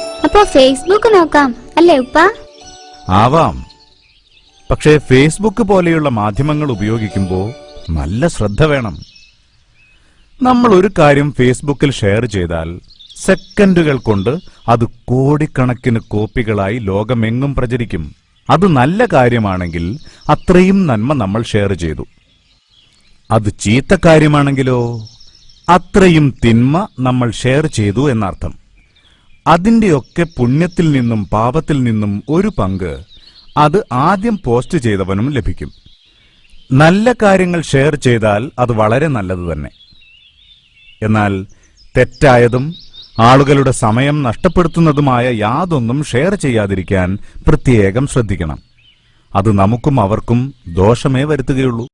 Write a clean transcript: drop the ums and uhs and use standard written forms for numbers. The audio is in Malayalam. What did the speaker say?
അപ്പോ ഫേസ്ബുക്ക് നോക്കാം അല്ലേ ഉപ്പ? ആവാം. പക്ഷേ ഫേസ്ബുക്ക് പോലെയുള്ള മാധ്യമങ്ങൾ ഉപയോഗിക്കുമ്പോൾ നല്ല ശ്രദ്ധ വേണം. നമ്മൾ ഒരു കാര്യം ഫേസ്ബുക്കിൽ ഷെയർ ചെയ്താൽ സെക്കൻഡുകൾ കൊണ്ട് അത് കോടിക്കണക്കിന് കോപ്പികളായി ലോകമെങ്ങും പ്രചരിക്കും. അത് നല്ല കാര്യമാണെങ്കിൽ അത്രയും നന്മ നമ്മൾ ഷെയർ ചെയ്തു. അത് ചീത്ത കാര്യമാണെങ്കിലോ അത്രയും തിന്മ നമ്മൾ ഷെയർ ചെയ്തു എന്നർത്ഥം. അതിന്റെയൊക്കെ പുണ്യത്തിൽ നിന്നും പാപത്തിൽ നിന്നും ഒരു പങ്ക് അത് ആദ്യം പോസ്റ്റ് ചെയ്തവനും ലഭിക്കും. നല്ല കാര്യങ്ങൾ ഷെയർ ചെയ്താൽ അത് വളരെ നല്ലത് തന്നെ. എന്നാൽ തെറ്റായതും ആളുകളുടെ സമയം നഷ്ടപ്പെടുത്തുന്നതുമായ യാതൊന്നും ഷെയർ ചെയ്യാതിരിക്കാൻ പ്രത്യേകം ശ്രദ്ധിക്കണം. അത് നമുക്കും അവർക്കും ദോഷമേ വരുത്തുകയുള്ളൂ.